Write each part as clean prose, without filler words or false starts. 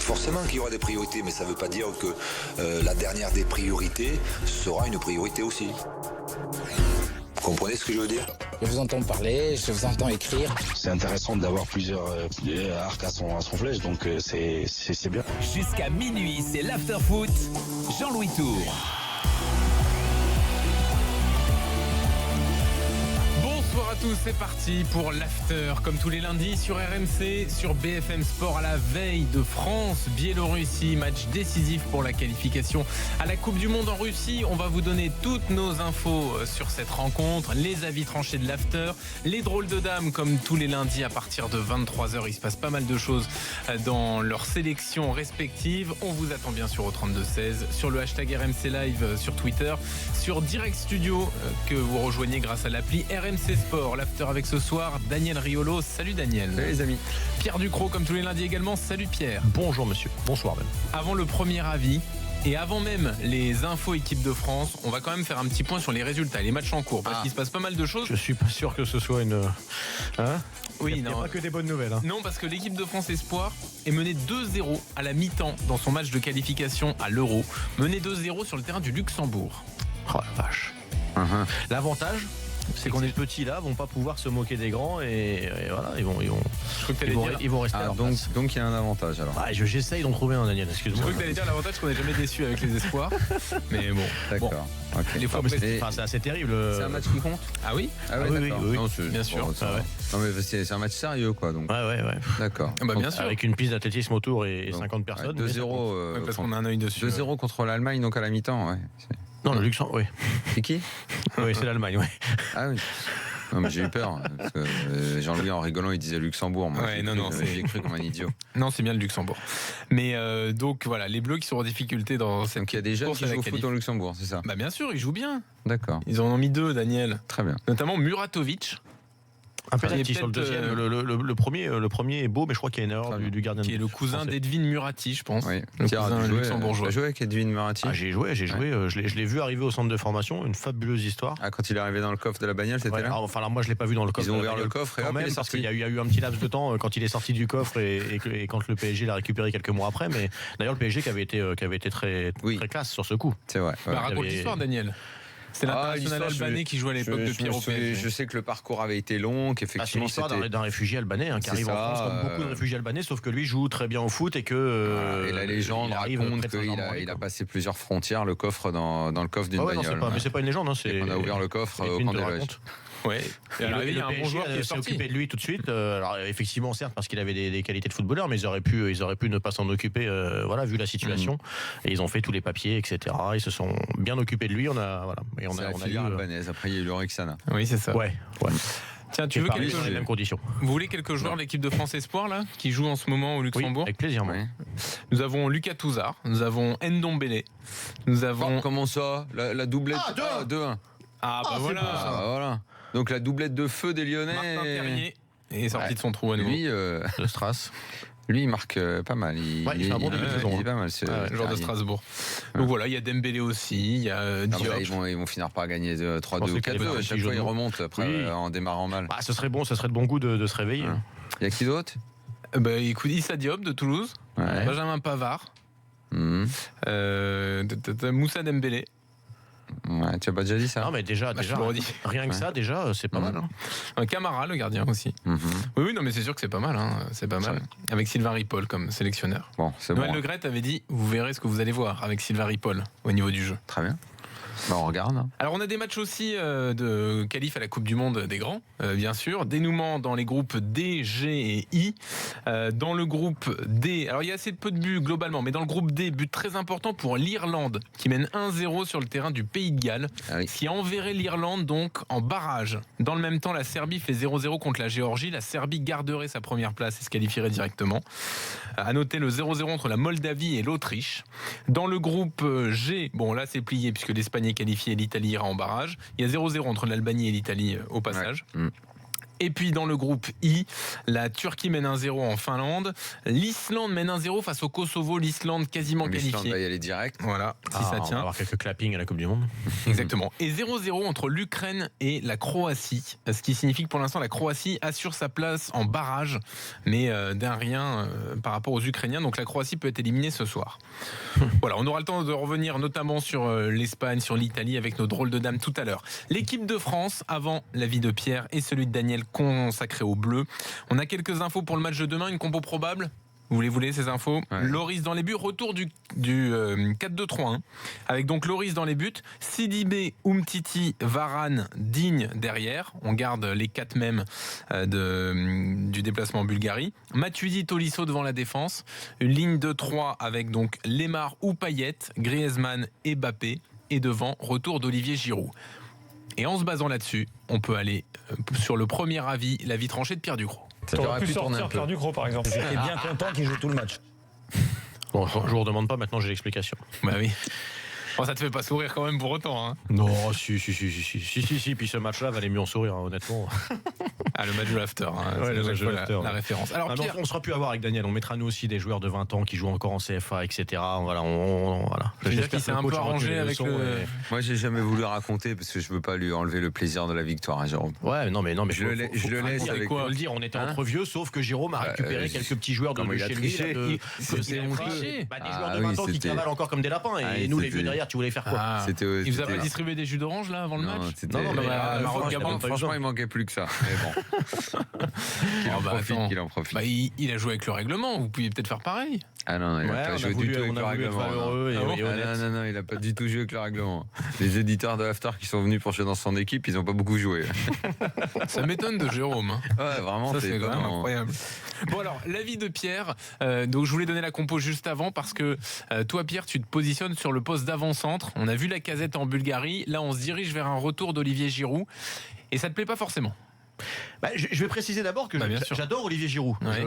Forcément qu'il y aura des priorités, mais ça ne veut pas dire que la dernière des priorités sera une priorité aussi. Vous comprenez ce que je veux dire ? Je vous entends parler, je vous entends écrire. C'est intéressant d'avoir plusieurs arcs à son flèche, donc c'est bien. Jusqu'à minuit, c'est l'after-foot. Jean-Louis Tour. Bonsoir à tous, c'est parti pour l'after, comme tous les lundis sur RMC, sur BFM Sport à la veille de France-Biélorussie, match décisif pour la qualification à la Coupe du Monde en Russie. On va vous donner toutes nos infos sur cette rencontre, les avis tranchés de l'after, les drôles de dames comme tous les lundis à partir de 23h. Il se passe pas mal de choses dans leurs sélections respectives. On vous attend bien sûr au 32-16, sur le hashtag RMC Live sur Twitter, sur Direct Studio que vous rejoignez grâce à l'appli RMC Sport. L'after avec ce soir Daniel Riolo. Salut Daniel. Salut les amis. Pierre Ducrot comme tous les lundis également. Salut Pierre. Bonjour monsieur, bonsoir même. Avant le premier avis et avant même les infos équipe de France, on va quand même faire un petit point sur les résultats, les matchs en cours, parce qu'il se passe pas mal de choses. Je suis pas sûr que ce soit une... Oui, il n'y a pas que des bonnes nouvelles. Non, parce que l'équipe de France Espoir est menée 2-0 à la mi-temps dans son match de qualification à l'Euro. Menée 2-0 sur le terrain du Luxembourg. Oh la vache. L'avantage, c'est qu'on est petits là, vont pas pouvoir se moquer des grands et voilà, ils vont rester à leur place. Donc il y a un avantage alors. J'essaye d'en trouver un, Daniel, Je excuse-moi. crois que t'allais dire l'avantage, c'est qu'on n'est jamais déçu avec les espoirs. Mais bon. D'accord. Bon. Okay. Les fois c'est assez terrible. C'est un match qui compte. Ah oui. Oui. Non, bien sûr. Non mais c'est un match sérieux quoi donc. Ouais. D'accord. Bien sûr. Avec une piste d'athlétisme autour et 50 personnes. 2-0. Parce qu'on a un œil dessus. 2-0 contre l'Allemagne donc à la mi-temps. Ouais. Non, le Luxembourg, oui. C'est qui? Oui, c'est l'Allemagne, oui. Ah oui. Non mais j'ai eu peur parce que Jean-Louis en rigolant il disait Luxembourg. Moi j'ai cru comme un idiot. Non, c'est bien le Luxembourg. Mais donc voilà, les Bleus qui sont en difficulté dans cette. Donc il y a des jeunes qui jouent au foot au Luxembourg, c'est ça? Bah bien sûr, ils jouent bien. D'accord. Ils en ont mis 2, Daniel. Très bien. Notamment Muratovic. Un penalty sur le deuxième. Le premier est beau, mais je crois qu'il y a une erreur du gardien. Qui est le cousin d'Edwin Murati, je pense. Oui. Le cousin luxembourgeois. Tu as joué avec Edwin Murati? J'ai joué. Je l'ai vu arriver au centre de formation. Une fabuleuse histoire. Ah, quand il est arrivé dans le coffre de la bagnole, c'était là? Alors moi, je l'ai pas vu dans le coffre. Ils ont ouvert le coffre et hop, il est sorti. Il y a eu un petit laps de temps quand il est sorti du coffre et quand le PSG l'a récupéré quelques mois après. Mais d'ailleurs, le PSG qui avait été très classe sur ce coup. C'est vrai. Raconte l'histoire, Daniel. C'est l'international albanais qui jouait à l'époque de Pierre PSG. Je sais que le parcours avait été long, qu'effectivement c'est l'histoire d'un réfugié albanais qui arrive en France comme beaucoup de réfugiés albanais, sauf que lui joue très bien au foot et que et la légende raconte qu'il a passé plusieurs frontières, le coffre dans le coffre d'une bagnole. Mais c'est pas une légende, on a ouvert le coffre au camp des loges. Ouais. Et il y a un bon joueur qui s'est occupé de lui tout de suite. Alors effectivement, certes, parce qu'il avait des qualités de footballeur, mais ils auraient pu ne pas s'en occuper, vu la situation. Et ils ont fait tous les papiers, etc. Ils se sont bien occupés de lui. On a eu albanaise. Après, il y a eu Lorixana. Oui, c'est ça. Ouais. Tiens, tu veux quelques dans les mêmes conditions. Vous voulez quelques joueurs de l'équipe de France Espoir là, qui jouent en ce moment au Luxembourg? Oui, avec plaisir. Ouais. Nous avons Lucas Touzard, nous avons Ndombele, nous avons. Comment ça? La doublette 2-1. Voilà. Donc la doublette de feu des Lyonnais. Martin Terrier est sorti de son trou à nouveau. Lui, de Stras. Lui, il marque pas mal. Il fait un bon début de saison. Il est pas mal, le joueur de Strasbourg. Donc voilà, il y a Dembélé aussi, il y a Diop. Ils vont finir par gagner 3-2 ou 4-2. À chaque fois, ils remontent après en démarrant mal. Ce serait de bon goût de se réveiller. Il y a qui d'autre? Écoute, Issa Diop de Toulouse, Benjamin Pavard, Moussa Dembélé. Ouais, tu as pas déjà dit ça? Non, mais déjà rien que ça, c'est pas mal. Un Camara, le gardien aussi. Oui, non, mais c'est sûr que c'est pas mal. C'est pas mal. Avec Sylvain Ripoll comme sélectionneur. Bon, c'est Noël Le Graët avait dit, vous verrez ce que vous allez voir avec Sylvain Ripoll au niveau du jeu. Très bien. On regarde. Alors on a des matchs aussi de qualif à la Coupe du Monde des grands, bien sûr. Dénouement dans les groupes D, G et I. Dans le groupe D, alors il y a assez peu de buts globalement, mais dans le groupe D, but très important pour l'Irlande, qui mène 1-0 sur le terrain du Pays de Galles, qui enverrait l'Irlande donc en barrage. Dans le même temps, la Serbie fait 0-0 contre la Géorgie. La Serbie garderait sa première place et se qualifierait directement. À noter le 0-0 entre la Moldavie et l'Autriche. Dans le groupe G, bon là c'est plié puisque l'Espagne est qualifiée et l'Italie ira en barrage. Il y a 0-0 entre l'Albanie et l'Italie au passage. Et puis dans le groupe I, la Turquie mène 1-0 en Finlande. L'Islande mène 1-0 face au Kosovo. L'Islande quasiment qualifiée. L'Islande va y aller direct. Voilà, si ça tient. On va avoir quelques clappings à la Coupe du Monde. Exactement. Et 0-0 entre l'Ukraine et la Croatie. Ce qui signifie que pour l'instant, la Croatie assure sa place en barrage, mais d'un rien par rapport aux Ukrainiens. Donc la Croatie peut être éliminée ce soir. Voilà, on aura le temps de revenir notamment sur l'Espagne, sur l'Italie avec nos drôles de dames tout à l'heure. L'équipe de France, avant l'avis de Pierre et celui de Daniel consacré au bleu. On a quelques infos pour le match de demain, une compo probable. Vous les voulez ces infos? Ouais. Loris dans les buts, retour du 4-2-3-1 avec donc Loris dans les buts, Sidibé, Umtiti, Varane, Digne derrière. On garde les 4 mêmes du déplacement en Bulgarie. Matuidi, Tolisso devant la défense. Une ligne de 3 avec donc Lemar ou Payet, Griezmann et Mbappé. Et devant, retour d'Olivier Giroud. Et en se basant là-dessus, on peut aller sur le premier avis, l'avis tranché de Pierre Ducrot. Ça aurait pu sortir Pierre Ducrot, par exemple. J'étais bien content qu'il joue tout le match. Bon, je vous redemande pas, maintenant j'ai l'explication. Bah oui. Bon, ça te fait pas sourire quand même pour autant, hein? Non, si. Puis ce match-là valait mieux en sourire, hein, honnêtement. Ah, le match de l'after, hein. Ouais, le match de l'after, la référence. Alors, Pierre... on sera plus à voir avec Daniel. On mettra nous aussi des joueurs de 20 ans qui jouent encore en CFA, etc. Voilà, voilà. J'espère qu'il s'est un peu arrangé avec le. Moi, j'ai jamais voulu raconter parce que je veux pas lui enlever le plaisir de la victoire, hein, Jérôme. Ouais, non, mais je le laisse avec quoi. Le dire, on était entre vieux, sauf que Jérôme a récupéré quelques petits joueurs de chez lui. C'est des joueurs de 20 ans qui cavalent encore comme des lapins. Et nous, les vieux derrière, tu voulais faire quoi? Il vous a pas distribué des jus d'orange là avant le match? Non, franchement, il manquait plus que ça. Mais bon. Qu'il en profite. Bah, il a joué avec le règlement. Vous pouviez peut-être faire pareil. Ah non, il n'a pas joué du tout avec le règlement. Non, il n'a pas du tout joué avec le règlement. Les éditeurs de l'After qui sont venus pencher dans son équipe, ils n'ont pas beaucoup joué. Ça m'étonne de Jérôme. Hein. Ouais, vraiment, ça, c'est quand même incroyable. Bon alors, l'avis de Pierre. Donc je voulais donner la compo juste avant parce que toi, Pierre, tu te positionnes sur le poste d'avant-centre. On a vu la Casette en Bulgarie. Là, on se dirige vers un retour d'Olivier Giroud. Et ça te plaît pas forcément? Je vais préciser d'abord que j'adore Olivier Giroud. Ouais.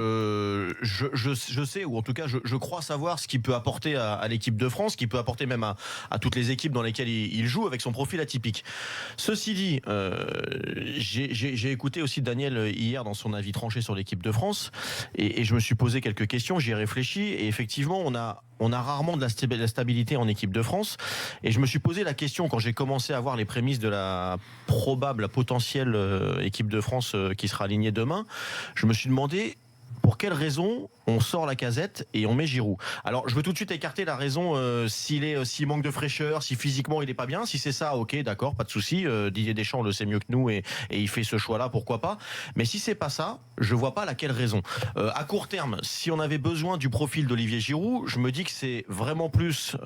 Je sais, ou en tout cas je crois savoir ce qu'il peut apporter à l'équipe de France, ce qu'il peut apporter même à toutes les équipes dans lesquelles il joue avec son profil atypique. Ceci dit, j'ai écouté aussi Daniel hier dans son avis tranché sur l'équipe de France et je me suis posé quelques questions, j'y ai réfléchi et effectivement on a rarement de la stabilité en équipe de France et je me suis posé la question quand j'ai commencé à voir les prémices de la potentielle équipe de France qui sera alignée demain, je me suis demandé pour quelle raison on sort la Casette et on met Giroud. Alors je veux tout de suite écarter la raison s'il manque de fraîcheur, si physiquement il est pas bien, si c'est ça, ok, d'accord, pas de souci. Didier Deschamps le sait mieux que nous et il fait ce choix-là, pourquoi pas. Mais si c'est pas ça, je vois pas laquelle raison. À court terme, si on avait besoin du profil d'Olivier Giroud, je me dis que c'est vraiment plus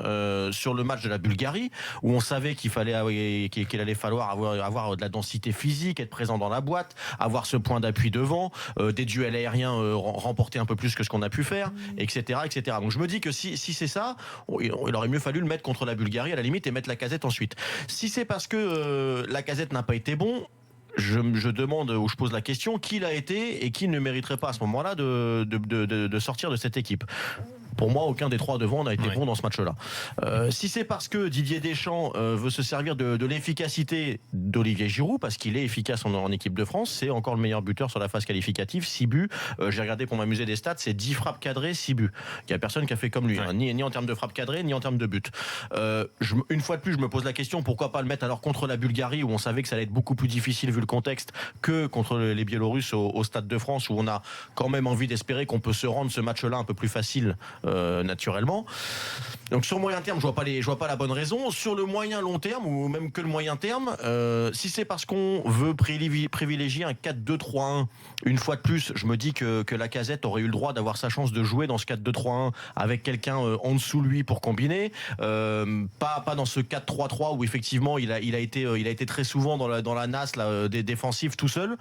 sur le match de la Bulgarie où on savait qu'il allait falloir avoir de la densité physique, être présent dans la boîte, avoir ce point d'appui devant, des duels aériens remporter un peu plus que ce qu'on a pu faire, etc. Donc je me dis que si c'est ça, il aurait mieux fallu le mettre contre la Bulgarie à la limite et mettre la Casette ensuite. Si c'est parce que la Casette n'a pas été bon, je demande ou je pose la question, qui l'a été et qui ne mériterait pas à ce moment-là de sortir de cette équipe. Pour moi, aucun des trois devant n'a été bon dans ce match-là. Si c'est parce que Didier Deschamps veut se servir de l'efficacité d'Olivier Giroud, parce qu'il est efficace en équipe de France, c'est encore le meilleur buteur sur la phase qualificative, 6 buts. J'ai regardé pour m'amuser des stats, c'est 10 frappes cadrées, 6 buts. Il n'y a personne qui a fait comme lui, ni en termes de frappes cadrées, ni en termes de buts. Une fois de plus, je me pose la question, pourquoi pas le mettre alors contre la Bulgarie, où on savait que ça allait être beaucoup plus difficile vu le contexte, que contre les Biélorusses au Stade de France, où on a quand même envie d'espérer qu'on peut se rendre ce match-là un peu plus facile naturellement. Donc sur moyen terme, je vois pas la bonne raison. Sur le moyen long terme, ou même que le moyen terme, si c'est parce qu'on veut privilégier un 4-2-3-1, une fois de plus, je me dis que la Casette aurait eu le droit d'avoir sa chance de jouer dans ce 4-2-3-1 avec quelqu'un en dessous lui pour combiner, pas dans ce 4-3-3 où effectivement il a été très souvent dans la nasse là, des défensifs tout seul.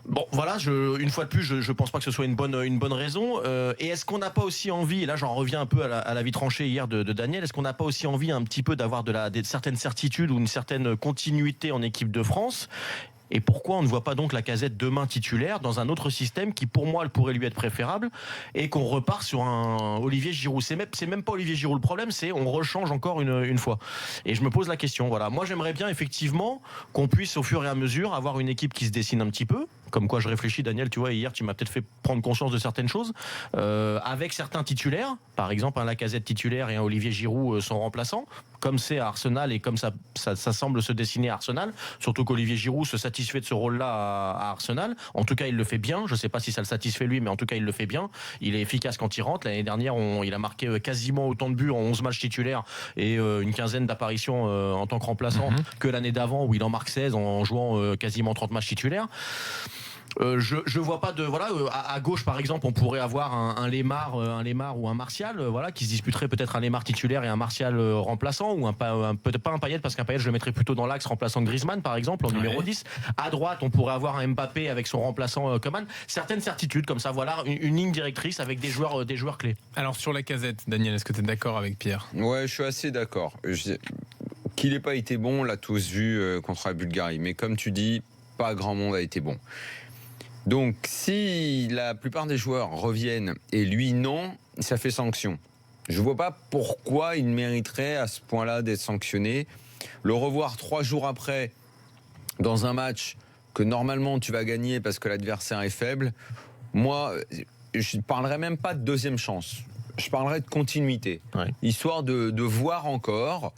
Bon, voilà, une fois de plus, je pense pas que ce soit une bonne raison. Et est-ce qu'on n'a pas aussi envie, et là j'en reviens un peu à la vie tranchée hier de Daniel, est-ce qu'on n'a pas aussi envie un petit peu d'avoir certaines certitudes ou une certaine continuité en équipe de France? Et pourquoi on ne voit pas donc la Casette demain titulaire dans un autre système qui pour moi pourrait lui être préférable et qu'on repart sur un Olivier Giroud? C'est même pas Olivier Giroud le problème, c'est on rechange encore une fois. Et je me pose la question, voilà. Moi j'aimerais bien effectivement qu'on puisse au fur et à mesure avoir une équipe qui se dessine un petit peu, Comme quoi je réfléchis, Daniel, tu vois, hier tu m'as peut-être fait prendre conscience de certaines choses. Avec certains titulaires, par exemple un Lacazette titulaire et un Olivier Giroud son remplaçant, comme c'est à Arsenal et comme ça semble se dessiner à Arsenal, surtout qu'Olivier Giroud se satisfait de ce rôle-là à Arsenal. En tout cas, il le fait bien. Je ne sais pas si ça le satisfait lui, mais en tout cas, il le fait bien. Il est efficace quand il rentre. L'année dernière, il a marqué quasiment autant de buts en 11 matchs titulaires et une quinzaine d'apparitions en tant que remplaçant que l'année d'avant où il en marque 16 en jouant quasiment 30 matchs titulaires. Je vois pas de à gauche par exemple on pourrait avoir un Lemar ou un Martial qui se disputerait peut-être un Lemar titulaire et un Martial remplaçant ou peut-être pas un Payet parce qu'un Payet je le mettrais plutôt dans l'axe remplaçant Griezmann par exemple en numéro 10. À droite on pourrait avoir un Mbappé avec son remplaçant Coman. Certaines certitudes comme ça, une ligne directrice avec des joueurs clés. Alors sur Lacazette, Daniel, est-ce que tu es d'accord avec Pierre? Ouais, je suis assez d'accord. Qu'il n'ait pas été bon, on l'a tous vu contre la Bulgarie, mais comme tu dis, pas grand monde a été bon. Donc, si la plupart des joueurs reviennent et lui non, ça fait sanction. Je vois pas pourquoi il mériterait à ce point-là d'être sanctionné. Le revoir 3 jours après dans un match que normalement tu vas gagner parce que l'adversaire est faible, moi, je ne parlerai même pas de deuxième chance. Je parlerai de continuité, histoire de voir encore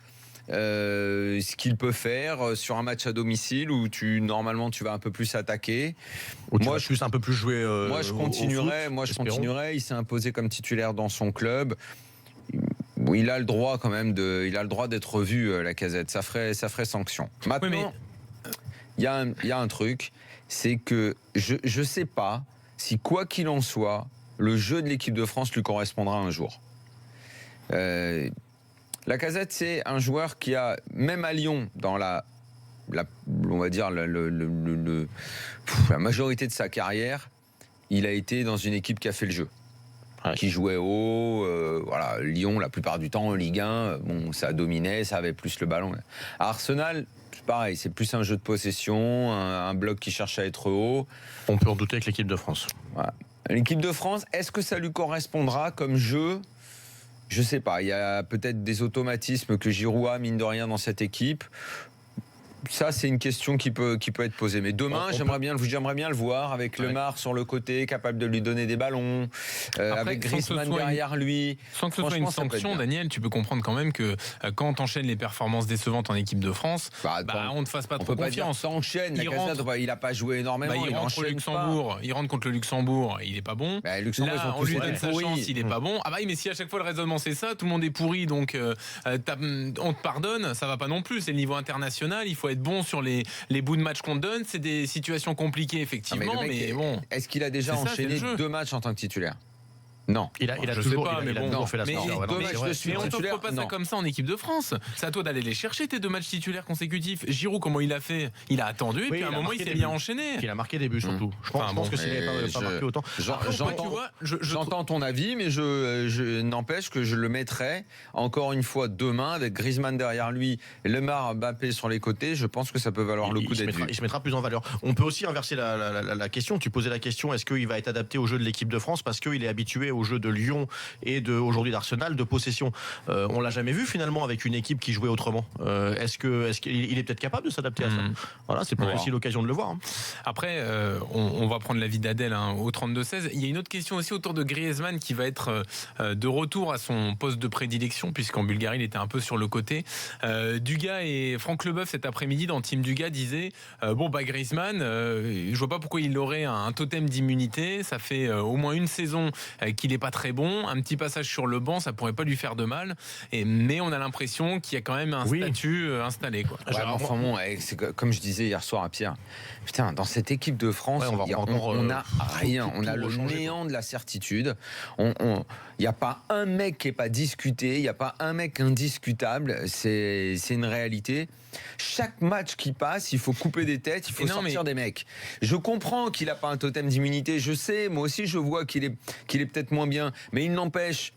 ce qu'il peut faire sur un match à domicile où normalement tu vas un peu plus attaquer. Moi, un peu plus jouer. Moi, je continuerai. Il s'est imposé comme titulaire dans son club. Il a le droit quand même d'être revu, Lacazette. Ça ferait sanction. Maintenant, il y a un truc, c'est que je sais pas si quoi qu'il en soit, le jeu de l'équipe de France lui correspondra un jour. Lacazette, c'est un joueur qui a, même à Lyon, dans on va dire la majorité de sa carrière, il a été dans une équipe qui a fait le jeu, qui jouait haut. Lyon, la plupart du temps en Ligue 1, ça dominait, ça avait plus le ballon. À Arsenal, c'est pareil, c'est plus un jeu de possession, un bloc qui cherche à être haut. On peut en douter avec l'équipe de France. Voilà. L'équipe de France, est-ce que ça lui correspondra comme jeu ? Je sais pas, il y a peut-être des automatismes que Giroud a, mine de rien, dans cette équipe. Ça, c'est une question qui peut être posée. Mais demain, j'aimerais bien le voir avec Lemar sur le côté, capable de lui donner des ballons, avec Griezmann derrière lui. Sans que ce soit une sanction, Daniel, tu peux comprendre quand même que quand t'enchaînes les performances décevantes en équipe de France, on ne te fasse pas trop confiance. S'enchaîne. Il n'a pas joué énormément. Il rentre contre le Luxembourg, il est pas bon. Là, on lui donne sa chance, il est pas bon. Mais si à chaque fois le raisonnement c'est ça, tout le monde est pourri, donc on te pardonne, ça va pas non plus. C'est le niveau international, il faut être bon sur les bouts de match qu'on te donne. C'est des situations compliquées effectivement, mais bon. Est-ce qu'il a déjà enchaîné 2 matchs en tant que titulaire? Non, il a toujours fait la mais on t'offre pas ça comme ça en équipe de France. C'est à toi d'aller les chercher tes 2 matchs titulaires consécutifs. Giroud, comment il a fait? Il a attendu et puis à un moment il s'est bien enchaîné. Il a marqué des buts surtout. Je pense que s'il n'avait pas marqué autant. J'entends ton avis, mais je n'empêche que je le mettrai encore une fois demain avec Griezmann derrière lui, Lemar, Mbappé sur les côtés. Je pense que ça peut valoir le coup d'être vu. Il se mettra plus en valeur. On peut aussi inverser la question. Tu posais la question, est-ce qu'il va être adapté au jeu de l'équipe de France parce qu'il est habitué au jeu de Lyon et aujourd'hui d'Arsenal de possession. On l'a jamais vu finalement avec une équipe qui jouait autrement. Est-ce qu'il est peut-être capable de s'adapter à ça? Voilà, c'est peut-être aussi l'occasion de le voir. Après, on va prendre l'avis d'Adèle au 32-16. Il y a une autre question aussi autour de Griezmann qui va être de retour à son poste de prédilection puisqu'en Bulgarie il était un peu sur le côté. Dugas et Franck Leboeuf cet après-midi dans Team Dugas disaient Griezmann, je vois pas pourquoi il aurait un totem d'immunité. Ça fait au moins une saison qu'il est pas très bon, un petit passage sur le banc, ça pourrait pas lui faire de mal. Mais on a l'impression qu'il y a quand même un statut installé, quoi. C'est comme je disais hier soir à Pierre. Putain, dans cette équipe de France, on n'a rien. On a le néant de la certitude. Il n'y a pas un mec qui n'est pas discuté. Il n'y a pas un mec indiscutable. C'est une réalité. Chaque match qui passe, il faut couper des têtes, il faut sortir des mecs. Je comprends qu'il n'a pas un totem d'immunité. Je sais, moi aussi, je vois qu'il est peut-être moins bien. Mais il n'empêche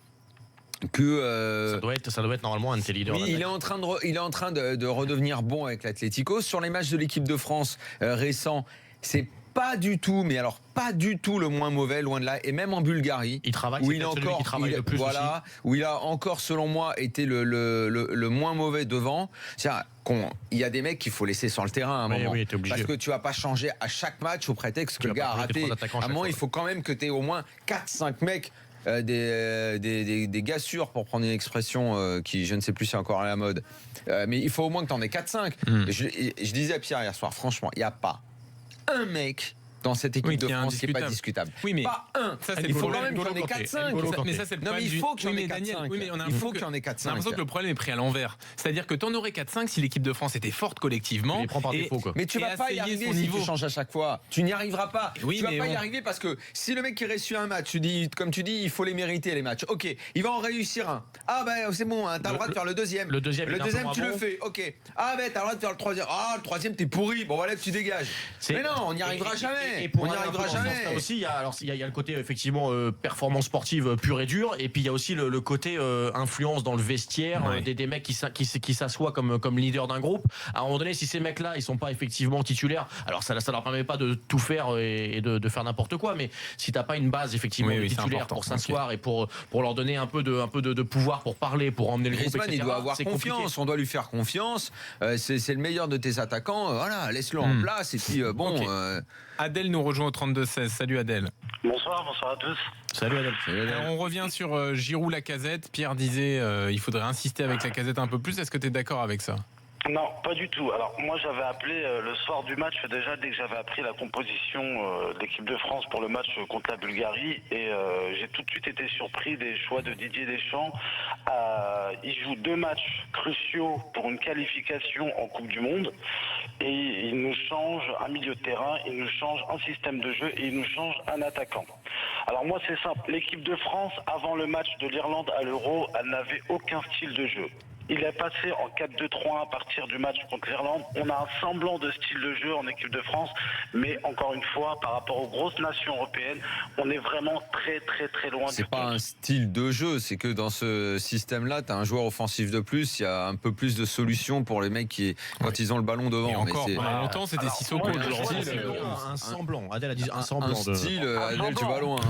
que ça doit être normalement un de tes leaders. Il est en train de redevenir bon avec l'Atlético. Sur les matchs de l'équipe de France récents, c'est pas du tout, mais alors pas du tout le moins mauvais, loin de là, et même en Bulgarie, Il travaille, où c'est il a peut-être celui encore, qui travaille le plus voilà, où il a encore, selon moi, été le moins mauvais devant. C'est-à-dire il y a des mecs qu'il faut laisser sur le terrain à un moment, oui, t'es obligé. parce que tu vas pas changer à chaque match au prétexte que le gars a raté. À un moment, il faut quand même que tu aies au moins 4-5 mecs. Des gars sûrs, pour prendre une expression qui, je ne sais plus si c'est encore à la mode, mais il faut au moins que tu en aies 4-5. Je disais à Pierre hier soir, franchement, il n'y a pas un mec dans cette équipe de France qui n'est pas discutable. Oui, mais pas un. Ça, il faut quand même qu'il y en ait 4-5. Mais ça, c'est le Non, mais problème. il faut qu'il y en ait Daniel, 4-5. oui, mais Il faut qu'il y en ait 4-5. J'ai l'impression que le problème est pris à l'envers. C'est-à-dire que tu en aurais 4-5 si l'équipe de France était forte collectivement. Il prend par défaut, quoi. Mais tu vas pas y arriver si tu changes à chaque fois. Tu n'y arriveras pas. Oui, tu vas pas y arriver parce que si le mec qui réussit un match, comme tu dis, il faut les mériter les matchs. Ok, il va en réussir un. Ah ben c'est bon, t'as le droit de faire le deuxième. Le deuxième, tu le fais. Ok. Ah ben t'as le droit de faire le troisième. Ah le troisième t'es pourri. Bon voilà, tu dégages. Mais non, on n'y arrivera jamais. On n'y arrivera jamais. Aussi, il y a le côté effectivement performance sportive pure et dure, et puis il y a aussi le côté influence dans le vestiaire, des mecs qui s'assoient comme leader d'un groupe. À un moment donné, si ces mecs-là ils sont pas effectivement titulaires, alors ça leur permet pas de tout faire et de faire n'importe quoi, mais si t'as pas une base effectivement titulaire pour s'asseoir et pour leur donner un peu de pouvoir pour parler, pour emmener le groupe, Griezmann, il doit avoir confiance. Compliqué. On doit lui faire confiance. C'est le meilleur de tes attaquants. Voilà, laisse-le en place et puis bon. Adèle nous rejoint au 32-16. Salut Adèle. Bonsoir à tous. Salut Adèle. Alors, on revient sur Giroud, Lacazette. Pierre disait il faudrait insister avec Lacazette un peu plus. Est-ce que tu es d'accord avec ça ? Non, pas du tout. Alors moi j'avais appelé le soir du match déjà, dès que j'avais appris la composition de l'équipe de France pour le match contre la Bulgarie, et j'ai tout de suite été surpris des choix de Didier Deschamps. Il joue 2 matchs cruciaux pour une qualification en Coupe du Monde, et il nous change un milieu de terrain, il nous change un système de jeu et il nous change un attaquant. Alors moi c'est simple, l'équipe de France avant le match de l'Irlande à l'Euro, elle n'avait aucun style de jeu. Il est passé en 4-2-3-1 à partir du match contre l'Irlande. On a un semblant de style de jeu en équipe de France, mais encore une fois, par rapport aux grosses nations européennes, on est vraiment très très très loin du compte. C'est pas un style de jeu, c'est que dans ce système-là, tu as un joueur offensif de plus, il y a un peu plus de solutions pour les mecs quand ils ont le ballon devant. Et encore, pendant longtemps, c'était Sissoko. Un semblant. Adèle a dit un semblant. Un style, Adèle, tu vas loin.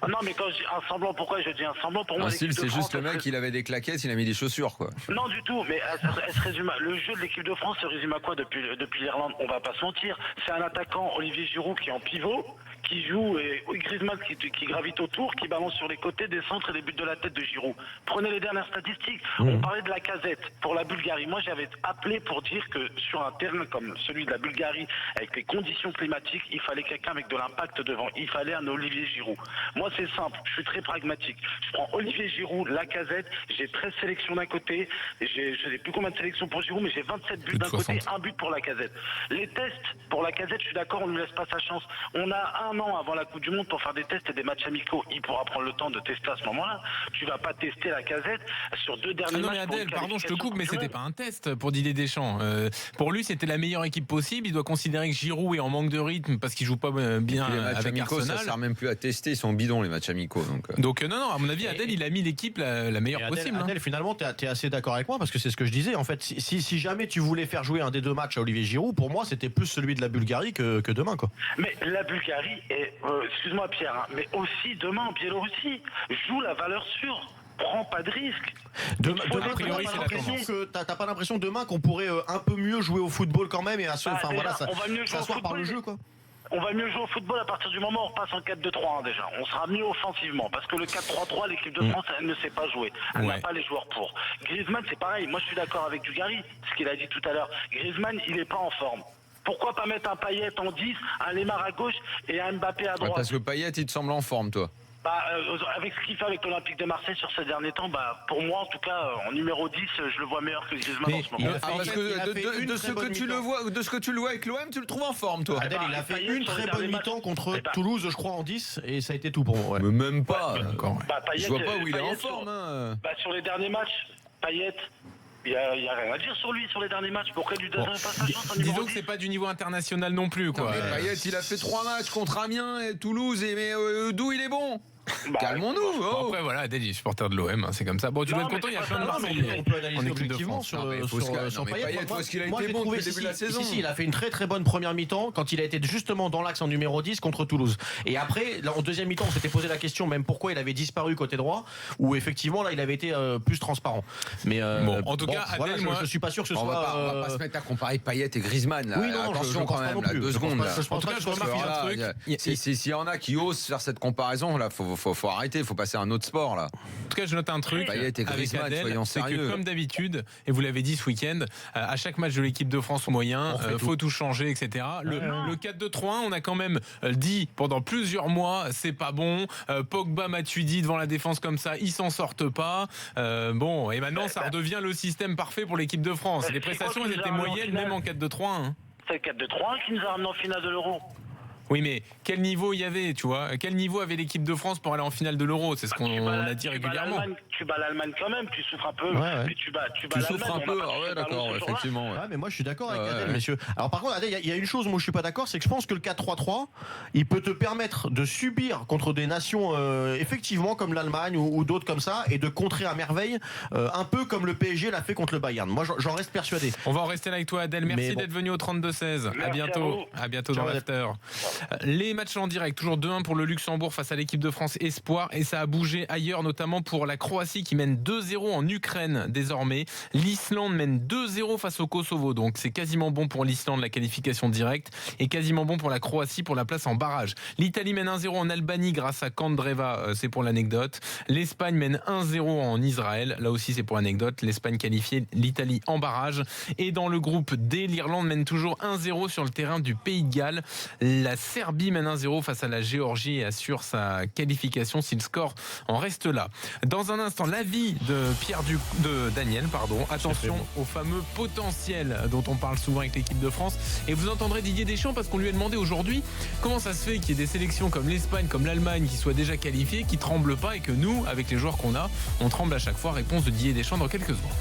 Non, mais quand je dis un semblant, pourquoi je dis un semblant? Pour moi, un style, c'est juste le mec, il avait des claquettes, il a mis des chaussures, quoi. Non, du tout, mais elle se résume le jeu de l'équipe de France se résume à quoi depuis l'Irlande? On va pas se mentir. C'est un attaquant, Olivier Giroud, qui est en pivot, qui joue, et Griezmann qui gravite autour, qui balance sur les côtés des centres et des buts de la tête de Giroud. Prenez les dernières statistiques. On parlait de Lacazette pour la Bulgarie. Moi, j'avais appelé pour dire que sur un terrain comme celui de la Bulgarie, avec les conditions climatiques, il fallait quelqu'un avec de l'impact devant. Il fallait un Olivier Giroud. Moi, c'est simple. Je suis très pragmatique. Je prends Olivier Giroud, Lacazette. J'ai 13 sélections d'un côté. Je sais plus combien de sélections pour Giroud, mais j'ai 27 buts d'un côté, un but pour Lacazette. Les tests pour Lacazette, je suis d'accord, on ne lui laisse pas sa chance. On a un an avant la Coupe du Monde pour faire des tests et des matchs amicaux. Il pourra prendre le temps de tester à ce moment-là. Tu vas pas tester Lacazette sur 2 derniers matchs. Non mais Adèle, pardon, je te coupe, mais c'était pas un test pour Didier Deschamps. Pour lui, c'était la meilleure équipe possible. Il doit considérer que Giroud est en manque de rythme parce qu'il joue pas bien les matchs avec amicaux, Arsenal. Ça sert même plus à tester, ils sont bidons les matchs amicaux. Donc non, à mon avis, Adèle, il a mis l'équipe la meilleure possible. Adèle, finalement, tu es assez d'accord avec moi parce que c'est ce que je disais. En fait, si jamais tu voulais faire jouer un des 2 matchs à Olivier Giroud, pour moi, c'était plus celui de la Bulgarie que demain, quoi. Mais la Bulgarie est, excuse-moi Pierre, hein, mais aussi demain en Biélorussie, joue la valeur sûre. Prends pas de risque. Demain, t'as pas l'impression demain qu'on pourrait un peu mieux jouer au football quand même et à se, s'asseoir par le jeu, quoi. On va mieux jouer au football à partir du moment où on repasse en 4-2-3-1 déjà. On sera mieux offensivement parce que le 4-3-3, l'équipe de France, elle ne sait pas jouer. Elle n'a pas les joueurs pour. Griezmann, c'est pareil. Moi, je suis d'accord avec Dugarry, ce qu'il a dit tout à l'heure. Griezmann, il n'est pas en forme. Pourquoi pas mettre un Payet en 10, un Neymar à gauche et un Mbappé à droite? Parce que Payet, il te semble en forme, toi. Avec ce qu'il fait avec l'Olympique de Marseille sur ces derniers temps, pour moi en tout cas en numéro 10, je le vois meilleur que Griezmann en ce moment. Parce que de ce que tu le vois avec l'OM, tu le trouves en forme, toi. Adèle, il a fait une très bonne mi-temps contre Toulouse, je crois, en 10, et ça a été tout pour moi. Mais même pas. Payet, je vois pas où il est en forme. Sur les derniers matchs, Payet. Il n'y a rien à dire sur lui, sur les derniers matchs. Pourquoi lui donner pas sa chance? Disons que c'est pas du niveau international non plus, quoi. Payet, il a fait 3 matchs contre Amiens et Toulouse, mais d'où il est bon? Calmons-nous. Bon, après, voilà, Adèle, il est supporter de l'OM, c'est comme ça. Bon, tu dois être content, il y a plein de Marseillais. On peut analyser en équipe de objectivement France. sur Payet. Parce qu'il a été bon depuis le début de la saison. Si, il a fait une très très bonne première mi-temps quand il a été justement dans l'axe en numéro 10 contre Toulouse. Et après, là, en deuxième mi-temps, on s'était posé la question même pourquoi il avait disparu côté droit, où effectivement là il avait été plus transparent. Mais bon, en tout cas, voilà, Adèle, moi, je suis pas sûr que ce soit. On va pas se mettre à comparer Payet et Griezmann. Là. Oui, non, attention quand même, là, 2 secondes. En tout cas, je remarque un truc. S'il y en a qui osent faire cette comparaison, là, faut arrêter, faut passer à un autre sport là. En tout cas, je note un truc Payet et avec Griezmann, Adèle, soyons c'est sérieux. que comme d'habitude, et vous l'avez dit ce week-end, à chaque match de l'équipe de France au moyen, faut tout changer, etc. Le 4-2-3-1, on a quand même dit pendant plusieurs mois, c'est pas bon. Pogba, Matuidi devant la défense comme ça, ils s'en sortent pas. Bon, et maintenant ça redevient le système parfait pour l'équipe de France. Les prestations elles étaient moyennes même en 4-2-3-1. C'est le 4-2-3 qui nous a ramené en finale de l'Euro. Oui, mais quel niveau il y avait, tu vois? Quel niveau avait l'équipe de France pour aller en finale de l'Euro? C'est ce qu'on a dit régulièrement. Tu bats l'Allemagne quand même, tu souffres un peu. Ouais. Mais tu bats souffres un peu, ouais, d'accord, effectivement. Ouais. Mais moi je suis d'accord avec Adèle, messieurs. Alors par contre, Adèle, il y a une chose où je suis pas d'accord, c'est que je pense que le 4-3-3, il peut te permettre de subir contre des nations effectivement comme l'Allemagne ou d'autres comme ça et de contrer à merveille, un peu comme le PSG l'a fait contre le Bayern. Moi j'en reste persuadé. On va en rester là avec toi, Adèle. Merci d'être venu au 32-16. À bientôt. À bientôt dans l'after. Les matchs en direct, toujours 2-1 pour le Luxembourg face à l'équipe de France Espoir, et ça a bougé ailleurs, notamment pour la Croatie qui mène 2-0 en Ukraine désormais. L'Islande mène 2-0 face au Kosovo, donc c'est quasiment bon pour l'Islande, la qualification directe, et quasiment bon pour la Croatie pour la place en barrage. L'Italie mène 1-0 en Albanie grâce à Kandreva, c'est pour l'anecdote. L'Espagne mène 1-0 en Israël, là aussi c'est pour l'anecdote. L'Espagne qualifiée, l'Italie en barrage. Et dans le groupe D, l'Irlande mène toujours 1-0 sur le terrain du Pays de Galles. La Serbie mène 1-0 face à la Géorgie et assure sa qualification si le score en reste là. Dans un instant, l'avis de Daniel. Attention au fameux potentiel dont on parle souvent avec l'équipe de France. Et vous entendrez Didier Deschamps parce qu'on lui a demandé aujourd'hui comment ça se fait qu'il y ait des sélections comme l'Espagne, comme l'Allemagne qui soient déjà qualifiées, qui tremblent pas, et que nous, avec les joueurs qu'on a, on tremble à chaque fois. Réponse de Didier Deschamps dans quelques secondes.